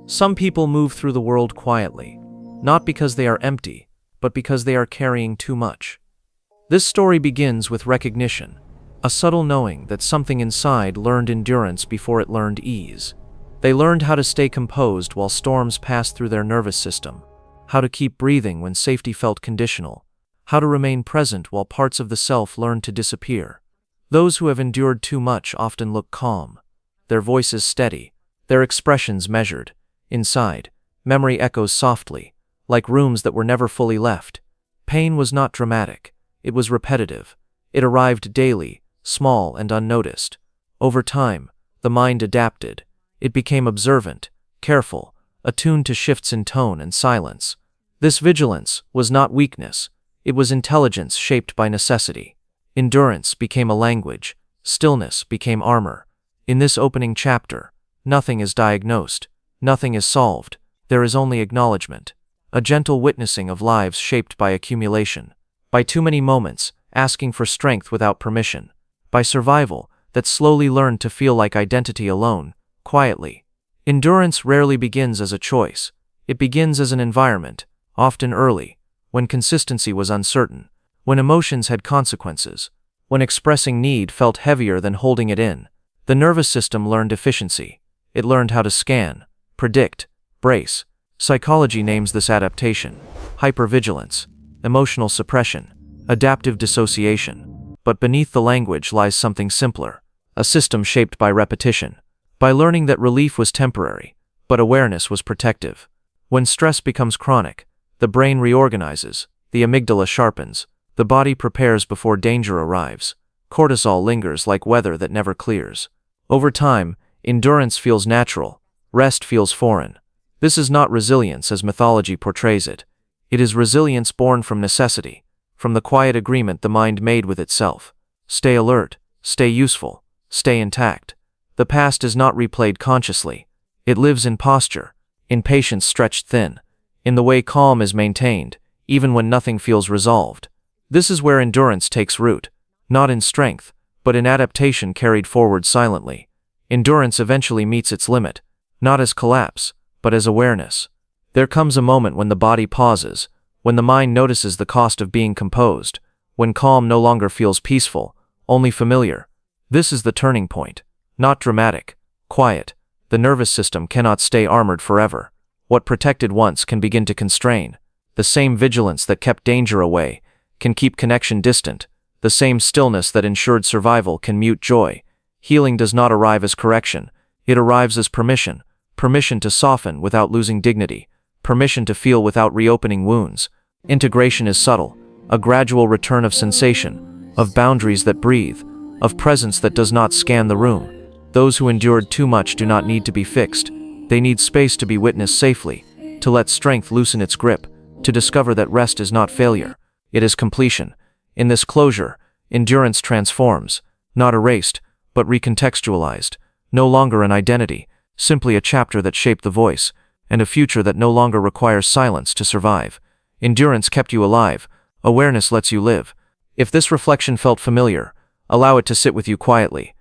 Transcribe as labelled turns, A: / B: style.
A: Some people move through the world quietly, not because they are empty, but because they are carrying too much. This story begins with recognition, a subtle knowing that something inside learned endurance before it learned ease. They learned how to stay composed while storms passed through their nervous system, how to keep breathing when safety felt conditional, how to remain present while parts of the self learned to disappear. Those who have endured too much often look calm, their voices steady, their expressions measured. Inside, memory echoes softly, like rooms that were never fully left. Pain was not dramatic, it was repetitive. It arrived daily, small and unnoticed. Over time, the mind adapted. It became observant, careful, attuned to shifts in tone and silence. This vigilance was not weakness, it was intelligence shaped by necessity. Endurance became a language, stillness became armor. In this opening chapter, nothing is diagnosed, nothing is solved, there is only acknowledgement, a gentle witnessing of lives shaped by accumulation, by too many moments, asking for strength without permission, by survival that slowly learned to feel like identity alone, quietly. Endurance rarely begins as a choice, it begins as an environment, often early, when consistency was uncertain, when emotions had consequences, when expressing need felt heavier than holding it in. The nervous system learned efficiency. It learned how to scan, predict, brace. Psychology names this adaptation hypervigilance, emotional suppression, adaptive dissociation. But beneath the language lies something simpler, a system shaped by repetition, by learning that relief was temporary, but awareness was protective. When stress becomes chronic, the brain reorganizes, the amygdala sharpens, the body prepares before danger arrives. Cortisol lingers like weather that never clears. Over time, endurance feels natural, rest feels foreign. This is not resilience as mythology portrays it. It is resilience born from necessity, from the quiet agreement the mind made with itself. Stay alert, stay useful, stay intact. The past is not replayed consciously. It lives in posture, in patience stretched thin, in the way calm is maintained, even when nothing feels resolved. This is where endurance takes root, not in strength, but in adaptation carried forward silently. Endurance eventually meets its limit, not as collapse, but as awareness. There comes a moment when the body pauses, when the mind notices the cost of being composed, when calm no longer feels peaceful, only familiar. This is the turning point. Not dramatic, quiet. The nervous system cannot stay armored forever. What protected once can begin to constrain. The same vigilance that kept danger away can keep connection distant. The same stillness that ensured survival can mute joy. Healing does not arrive as correction. It arrives as permission. Permission to soften without losing dignity. Permission to feel without reopening wounds. Integration is subtle, a gradual return of sensation, of boundaries that breathe, of presence that does not scan the room. Those who endured too much do not need to be fixed. They need space to be witnessed safely, to let strength loosen its grip, to discover that rest is not failure, it is completion. In this closure, endurance transforms, not erased, but recontextualized, no longer an identity, simply a chapter that shaped the voice, and a future that no longer requires silence to survive. Endurance kept you alive, awareness lets you live. If this reflection felt familiar, allow it to sit with you quietly.